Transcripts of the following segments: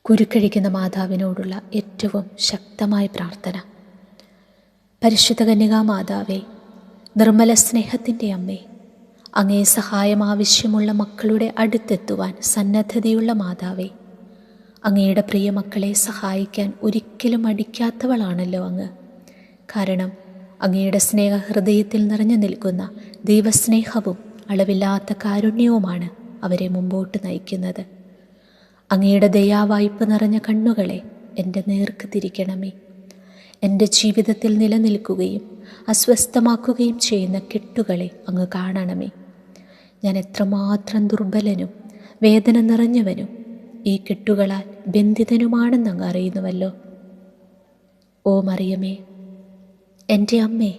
കുരുക്കഴിക്കുന്ന മാതാവിനോടുള്ള ഏറ്റവും ശക്തമായ പ്രാർത്ഥന. പരിശുദ്ധ കന്യകാ മാതാവേ, നിർമ്മല സ്നേഹത്തിൻ്റെ അമ്മേ, അങ്ങേ സഹായം ആവശ്യമുള്ള മക്കളുടെ അടുത്തെത്തുവാൻ സന്നദ്ധതയുള്ള മാതാവേ, അങ്ങയുടെ പ്രിയ മക്കളെ സഹായിക്കാൻ ഒരിക്കലും മടിക്കാത്തവളാണല്ലോ അങ്ങ്. കാരണം അങ്ങയുടെ സ്നേഹഹൃദയത്തിൽ നിറഞ്ഞു നിൽക്കുന്ന ദൈവസ്നേഹവും അളവില്ലാത്ത കാരുണ്യവുമാണ് അവരെ മുമ്പോട്ട് നയിക്കുന്നത്. അങ്ങയുടെ ദയാവായ്പ നിറഞ്ഞ കണ്ണുകളെ എൻ്റെ നേർക്ക് തിരിക്കണമേ. എൻ്റെ ജീവിതത്തിൽ നിലനിൽക്കുകയും അസ്വസ്ഥമാക്കുകയും ചെയ്യുന്ന കെട്ടുകളെ അങ്ങ് കാണണമേ. ഞാൻ എത്രമാത്രം ദുർബലനും വേദന നിറഞ്ഞവനും ഈ കെട്ടുകളാൽ ബന്ധിതനുമാണെന്ന് അങ്ങ് അറിയുന്നുവല്ലോ. ഓ മറിയമേ, എൻ്റെ അമ്മേ,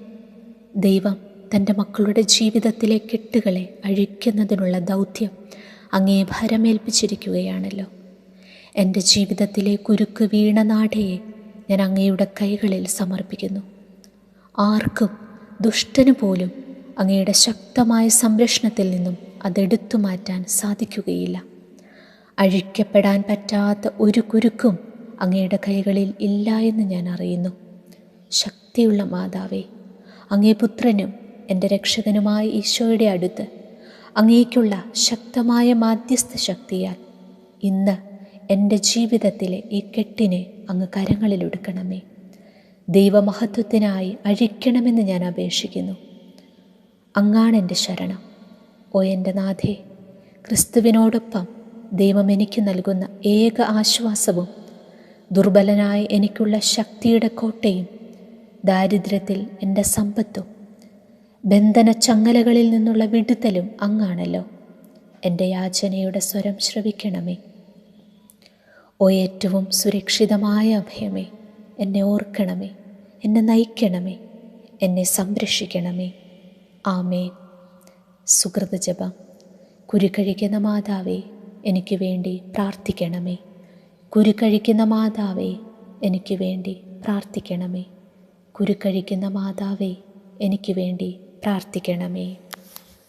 ദൈവം തൻ്റെ മക്കളുടെ ജീവിതത്തിലെ കെട്ടുകളെ അഴിക്കുന്നതിനുള്ള ദൗത്യം അങ്ങേ ഭരമേൽപ്പിച്ചിരിക്കുകയാണല്ലോ. എൻ്റെ ജീവിതത്തിലെ കുരുക്ക് വീണ നാടയെ ഞാൻ അങ്ങയുടെ കൈകളിൽ സമർപ്പിക്കുന്നു. ആർക്കും, ദുഷ്ടനു പോലും അങ്ങയുടെ ശക്തമായ സംരക്ഷണത്തിൽ നിന്നും അതെടുത്തു മാറ്റാൻ സാധിക്കുകയില്ല. അഴിക്കപ്പെടാൻ പറ്റാത്ത ഒരു കുരുക്കും അങ്ങയുടെ കൈകളിൽ ഇല്ല എന്ന് ഞാൻ അറിയുന്നു. ശക്തിയുള്ള മാതാവേ, അങ്ങേ പുത്രനും എൻ്റെ രക്ഷകനുമായ ഈശോയുടെ അടുത്ത് അങ്ങേക്കുള്ള ശക്തമായ മാധ്യസ്ഥ ശക്തിയാൽ ഇന്ന് എൻ്റെ ജീവിതത്തിലെ ഈ കെട്ടിനെ അങ്ങ് കരങ്ങളിലെടുക്കണമേ. ദൈവമഹത്വത്തിനായി അഴിക്കണമെന്ന് ഞാൻ അപേക്ഷിക്കുന്നു. അങ്ങാണെൻ്റെ ശരണം. ഓ എൻ്റെ നാഥേ, ക്രിസ്തുവിനോടൊപ്പം ദൈവം എനിക്ക് നൽകുന്ന ഏക ആശ്വാസവും ദുർബലനായ എനിക്കുള്ള ശക്തിയുടെ കോട്ടയും ദാരിദ്ര്യത്തിൽ എൻ്റെ സമ്പത്തും ബന്ധന ചങ്ങലകളിൽ നിന്നുള്ള വിടുതലും അങ്ങാണല്ലോ. എൻ്റെ യാചനയുടെ സ്വരം ശ്രവിക്കണമേ. ഓ ഏറ്റവും സുരക്ഷിതമായ അഭയമേ, എന്നെ ഓർക്കണമേ, എന്നെ നയിക്കണമേ, എന്നെ സംരക്ഷിക്കണമേ. ആമേൻ. സുകൃത ജപം. കുരുക്കഴിക്കുന്ന മാതാവേ, എനിക്ക് വേണ്ടി പ്രാർത്ഥിക്കണമേ. കുരുക്കഴിക്കുന്ന മാതാവേ, എനിക്ക് വേണ്ടി പ്രാർത്ഥിക്കണമേ. കുരുക്കഴിക്കുന്ന മാതാവേ, എനിക്ക് വേണ്ടി പ്രാർത്ഥിക്കണമേ.